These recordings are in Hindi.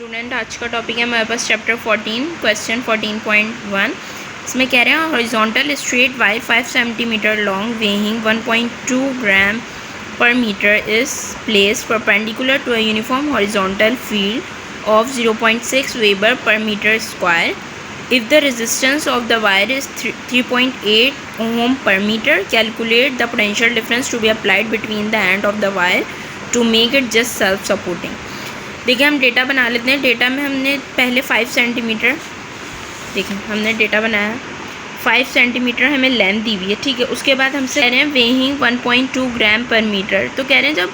स्टूडेंट, आज का टॉपिक है हमारे पास चैप्टर 14 क्वेश्चन 14.1। इसमें कह रहे हैं horizontal straight wire 5 centimetre long weighing 1.2 gram per metre is placed perpendicular to a uniform horizontal field of 0.6 weber per metre square. If the resistance of the wire is 3.8 ohm per meter, calculate the potential difference to be applied between the end of the wire to make it just self-supporting। देखिए हम डेटा बना लेते हैं। डेटा में हमने पहले 5 सेंटीमीटर, देखिए हमने डेटा बनाया 5 सेंटीमीटर हमें लेंथ दी हुई है, ठीक है। उसके बाद हमसे कह रहे हैं वेइंग 1.2 ग्राम पर मीटर। तो कह रहे हैं जब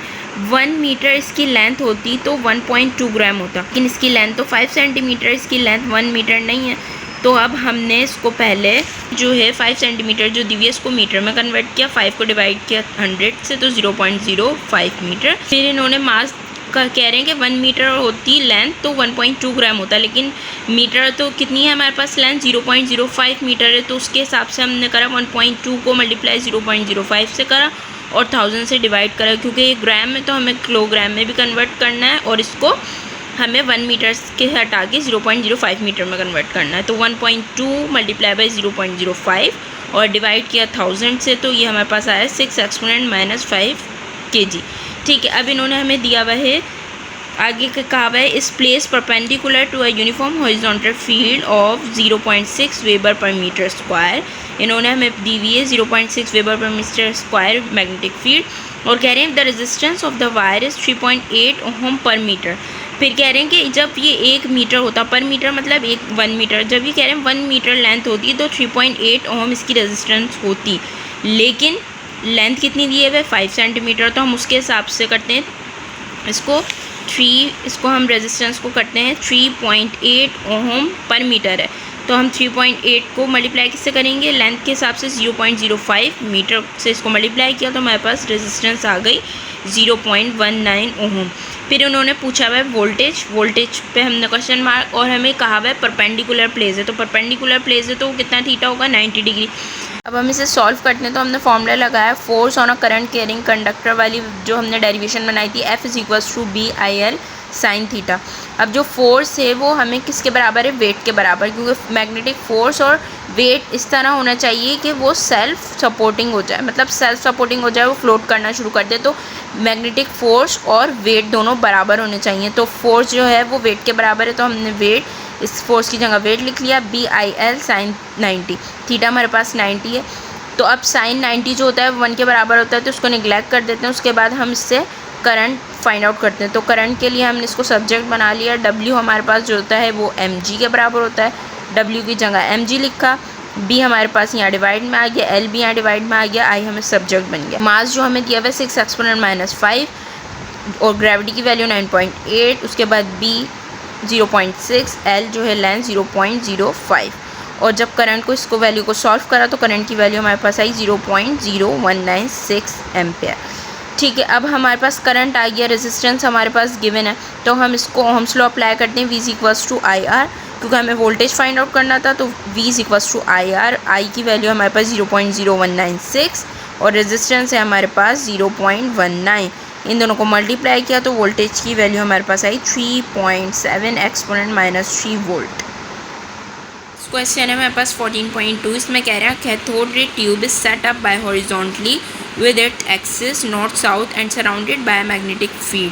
1 मीटर इसकी लेंथ होती तो 1.2 ग्राम होता, लेकिन इसकी लेंथ तो 5 सेंटीमीटर, इसकी लेंथ 1 मीटर नहीं है। तो अब हमने इसको पहले जो है 5 सेंटीमीटर जो दी हुई है इसको मीटर में कन्वर्ट किया, 5 को डिवाइड किया 100 से तो 0.05 मीटर। फिर इन्होंने मास का कह रहे हैं कि 1 मीटर होती लेंथ तो 1.2 ग्राम होता, लेकिन मीटर तो कितनी है हमारे पास लेंथ 0.05 मीटर है। तो उसके हिसाब से हमने करा 1.2 को मल्टीप्लाई 0.05 से करा और 1000 से डिवाइड करा, क्योंकि ये ग्राम में तो हमें किलोग्राम में भी कन्वर्ट करना है और इसको हमें 1 मीटर के हटा के 0.05 मीटर में कन्वर्ट करना है। तो 1.2 मल्टीप्लाई बाई 0.05 और डिवाइड किया 1000 से, तो ये हमारे पास आया 6 एक्सपोनेंट -5 kg, ठीक है। अब इन्होंने हमें दिया हुआ है, आगे कहा हुआ है is place perpendicular to a uniform horizontal field of 0.6 weber per metre square. इन्होंने हमें दी हुई है 0.6 weber per metre square magnetic field और कह रहे हैं the resistance of the wire is 3.8 ओम पर मीटर। फिर कह रहे हैं कि जब ये 1 मीटर होता, पर मीटर मतलब 1 मीटर, जब ये कह रहे हैं 1 मीटर लेंथ होती तो 3.8 ओम इसकी रेजिस्टेंस होती, लेकिन लेंथ कितनी दी है वह 5 सेंटीमीटर। तो हम उसके हिसाब से करते हैं इसको हम रेजिस्टेंस को करते हैं 3.8 ओम पर मीटर है। तो हम 3.8 को मल्टीप्लाई किससे करेंगे, लेंथ के हिसाब से 0.05 मीटर से इसको मल्टीप्लाई किया तो हमारे पास रेजिस्टेंस आ गई 0.19 ओम। फिर उन्होंने पूछा हुआ है वोल्टेज पे हमने क्वेश्चन मार्क और हमें कहा हुआ है परपेंडिकुलर प्लेस है। तो परपेंडिकुलर प्लेस है तो कितना थीटा होगा 90 डिग्री। अब हम इसे सॉल्व करते हैं तो हमने फॉर्मूला लगाया force on a current carrying conductor वाली जो हमने डेरिवेशन बनाई थी, F = BIL sin थीटा। अब जो फोर्स है वो हमें किसके बराबर है, वेट के बराबर, क्योंकि मैग्नेटिक फोर्स और वेट इस तरह होना चाहिए कि वो सेल्फ सपोर्टिंग हो जाए, मतलब सेल्फ सपोर्टिंग हो जाए, वो फ्लोट करना शुरू कर दे। तो मैग्नेटिक फोर्स और वेट दोनों बराबर होने चाहिए। तो फोर्स जो है वो वेट के बराबर है, तो हमने वेट, इस फोर्स की जगह वेट लिख लिया, BIL sin 90। थीटा हमारे पास 90 है, तो अब sin 90 जो होता है 1 के बराबर होता है, तो उसको निगलेक्ट कर देते हैं। उसके बाद हम इससे करंट फाइंड आउट करते हैं। तो करंट के लिए हमने इसको सब्जेक्ट बना लिया, W हमारे पास जो होता है वो mg के बराबर होता है, W की जगह mg लिखा, B हमारे पास यहाँ डिवाइड में आ गया, L भी यहाँ डिवाइड में आ गया, I हमें सब्जेक्ट बन गया। मास जो हमें दिया हुआ है 6 एक्सपोनेंट -5 और ग्रेविटी की वैल्यू 9.8, उसके बाद B 0.6, L जो है लेंथ 0.05 और जब करंट को इसको वैल्यू को सॉल्व करा तो करंट की वैल्यू हमारे पास आई 0.0196 एम्पेयर, ठीक है। अब हमारे पास करंट आ गया, रेजिस्टेंस हमारे पास गिवन है, तो हम इसको ओहम्स लॉ अप्लाई करते हैं, V = IR, क्योंकि हमें वोल्टेज फाइंड आउट करना था। तो V = IR, I की वैल्यू हमारे पास 0.0196 और रेजिस्टेंस है हमारे पास 0.19। इन दोनों को मल्टीप्लाई किया तो वोल्टेज की वैल्यू हमारे पास आई 3.7 एक्सपोनेंट -3 वोल्ट। क्वेश्चन है हमारे पास 14.2। इसमें कह रहा है cathode ray tube is set up by horizontally with it axis north south and surrounded by magnetic field,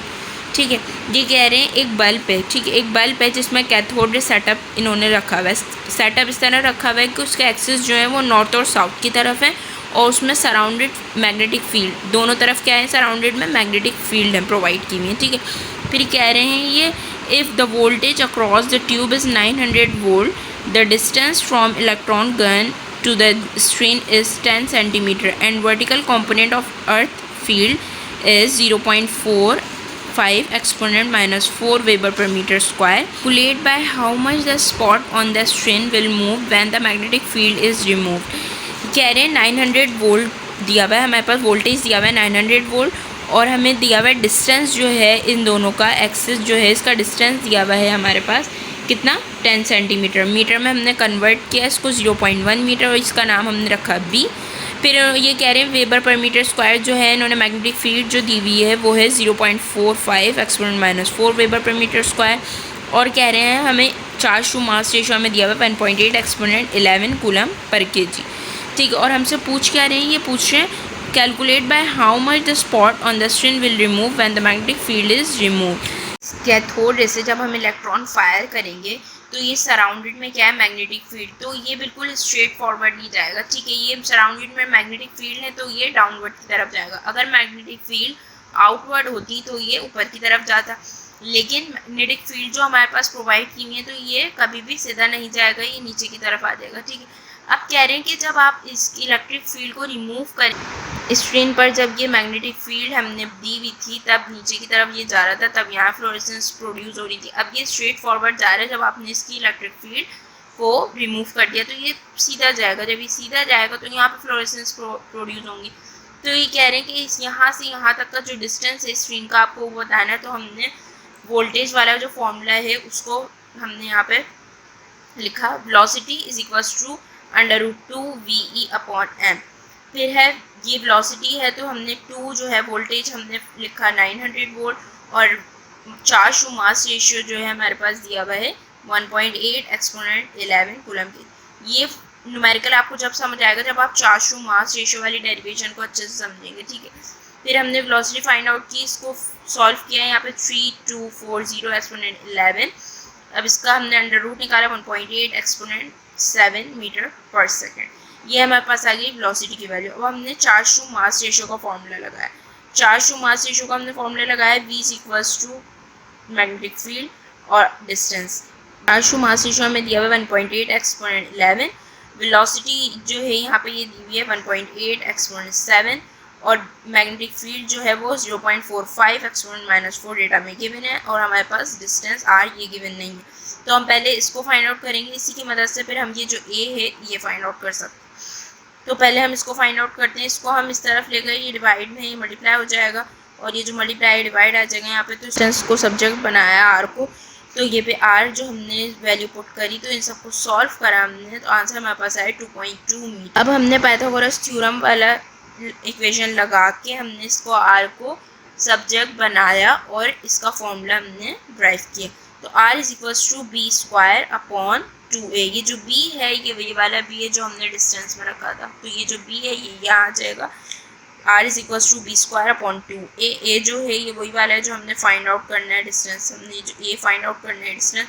ठीक है। ये कह रहे हैं एक बल्ब है, ठीक है, एक बल्ब है जिसमें कैथोड रे सेटअप इन्होंने रखा हुआ है। सेटअप इस तरह रखा हुआ है कि उसका एक्सिस जो है वो नॉर्थ और साउथ की तरफ है और उसमें सराउंडेड मैग्नेटिक फील्ड, दोनों तरफ क्या है, सराउंडेड में मैग्नेटिक फील्ड है प्रोवाइड की हुई है, ठीक है। फिर कह रहे हैं ये if the voltage across the tube is 900 volt, the distance from electron gun to the screen is 10 centimeter and vertical component of earth field is 0.45 exponent -4 Weber per meter square. Calculate by how much the spot on the screen will move when the magnetic field is removed. कह रहे हैं 900 वोल्ट दिया हुआ है, हमारे पास वोल्टेज दिया हुआ है 900 वोल्ट और हमें दिया हुआ है डिस्टेंस जो है इन दोनों का, एक्सिस जो है इसका डिस्टेंस दिया हुआ है हमारे पास कितना 10 सेंटीमीटर। मीटर में हमने कन्वर्ट किया इसको 0.1 मीटर और इसका नाम हमने रखा B। फिर ये कह रहे हैं वेबर पर मीटर स्क्वायर जो है इन्होंने मैग्नेटिक फील्ड जो दी हुई है वो है 0.45 exponent -4 weber per metre square. और कह रहे हैं हमें चार्ज टू मास रेशियो हमें दिया हुआ 1.8 एक्सपोनेंट 11 कूलम पर केजी। ठीक है, और हमसे पूछ क्या रहे हैं, ये पूछ रहे हैं calculate by how much the spot on the screen will remove when the magnetic field is remove. Cathode ray से जब हम इलेक्ट्रॉन फायर करेंगे तो ये सराउंडेड में क्या है, मैग्नेटिक फील्ड, तो ये बिल्कुल स्ट्रेट फॉरवर्ड नहीं जाएगा। ठीक है, ये सराउंडेड में मैग्नेटिक फील्ड है तो ये डाउनवर्ड की तरफ जाएगा। अगर मैग्नेटिक फील्ड आउटवर्ड होती तो ये ऊपर की तरफ जाता, लेकिन मैग्नेटिक फील्ड जो हमारे पास प्रोवाइड की हुई है तो ये कभी भी सीधा नहीं जाएगा, ये नीचे की तरफ आ जाएगा। ठीक है, अब कह रहे हैं कि जब आप इस इलेक्ट्रिक फील्ड को रिमूव करें स्क्रीन पर, जब ये मैग्नेटिक फील्ड हमने दी हुई थी तब नीचे की तरफ ये जा रहा था, तब यहाँ फ्लोरेसेंस प्रोड्यूस हो रही थी। अब ये स्ट्रेट फॉरवर्ड जा रहा है, जब आपने इसकी इलेक्ट्रिक फील्ड को रिमूव कर दिया तो ये सीधा जाएगा। जब ये सीधा जाएगा तो यहाँ पर फ्लोरेसेंस प्रोड्यूस होंगी। तो ये कह रहे हैं कि यहाँ से यहाँ तक का जो डिस्टेंस है स्क्रीन का आपको बताना है, तो हमने वोल्टेज वाला जो फॉर्मूला है उसको हमने यहाँ पे लिखा, velocity is equals to √2 VE upon m। फिर है ये वेलोसिटी है तो हमने 2 जो है वोल्टेज हमने लिखा 900 वोल्ट, और चार्ज टू मास रेशियो जो है हमारे पास दिया हुआ है 1.8 एक्सपोनेंट 11 कूलम की। ये न्यूमेरिकल आपको जब समझ आएगा जब आप चार्ज टू मास रेशियो वाली डेरिवेशन को अच्छे से समझेंगे। ठीक है, फिर हमने वेलोसिटी फाइंड आउट की, इसको सॉल्व किया, यहाँ पे 3240 एक्सपोनेंट 11। अब इसका हमने अंडर रूट निकाला 1.8 एक्सपोनेंट 7 मीटर पर सेकेंड। ये हमारे पास आ गई वेलोसिटी की वैल्यू। अब हमने चार्ज टू मास रेशियो का फॉर्मूला लगाया। चार्ज टू मास रेशियो का हमने फॉर्मूला लगाया, V is equals to magnetic field और distance. Charge to mass ratio हमें दिया हुआ 1.8 एक्सपोनेंट 11, वेलोसिटी जो है यहाँ पे ये दी हुई है 1.8 एक्सपोनेंट 7, और मैग्नेटिक फील्ड जो है वो 0.45 एक्सपोनेंट -4 डेटा में गिवन है, और हमारे पास डिस्टेंस r ये गिवन नहीं है। तो हम पहले इसको फाइंड आउट करेंगे, इसी की मदद से फिर हम ये जो a है ये फाइंड आउट कर सकते हैं। तो पहले हम इसको फाइंड आउट करते हैं। इसको हम इस तरफ ले गए, ये डिवाइड में ये मल्टीप्लाई हो जाएगा, और ये जो मल्टीप्लाई डिवाइड आ जाएगा यहाँ पे। तो डिस्टेंस को सब्जेक्ट बनाया r को, तो ये पे r जो हमने वैल्यू पुट करी, तो इन सबको सॉल्व करा हमने, तो आंसर हमारे पास आया 2.2 मीटर। अब हमने पाइथागोरस थ्योरम वाला इक्वेशन लगा के हमने इसको r को सब्जेक्ट बनाया और इसका फॉर्मूला हमने ड्राइव किया। तो r is equals to B square upon 2a। ये जो b है ये वाला b है जो हमने डिस्टेंस में रखा था, तो ये जो b है ये यहाँ आ जाएगा। r is equals to B square upon 2a। a जो है ये वही वाला है जो हमने फाइंड आउट करना है डिस्टेंस, हमने जो a फाइंड आउट करना है डिस्टेंस।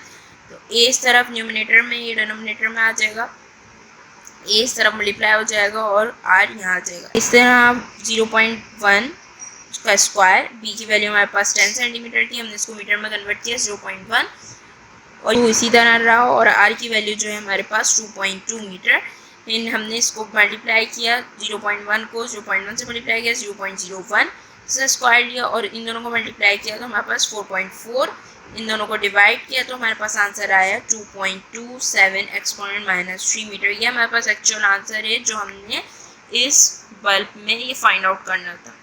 तो a इस तरफ न्यूमिनेटर में, ये डिनोमिनेटर में आ जाएगा, a इस तरफ मल्टीप्लाई हो जाएगा और r यहाँ आ जाएगा। इस तरह 0.1 का स्क्वायर, b की वैल्यू हमारे पास 10 सेंटीमीटर थी, हमने इसको मीटर में कन्वर्ट किया 0.1, और इसी तरह रहा, और r की वैल्यू जो है हमारे पास 2.2 मीटर। इन हमने इसको मल्टीप्लाई किया, 0.1 को 0.1 से मल्टीप्लाई किया 0.01 से स्क्वायर लिया, और इन दोनों को मल्टीप्लाई किया तो हमारे पास 4.4, इन दोनों को डिवाइड किया तो हमारे पास आंसर आया 2.27 एक्सपोनेंट -3 मीटर। ये हमारे पास एक्चुअल आंसर है जो हमने इस बल्ब में ये फाइंड आउट करना था।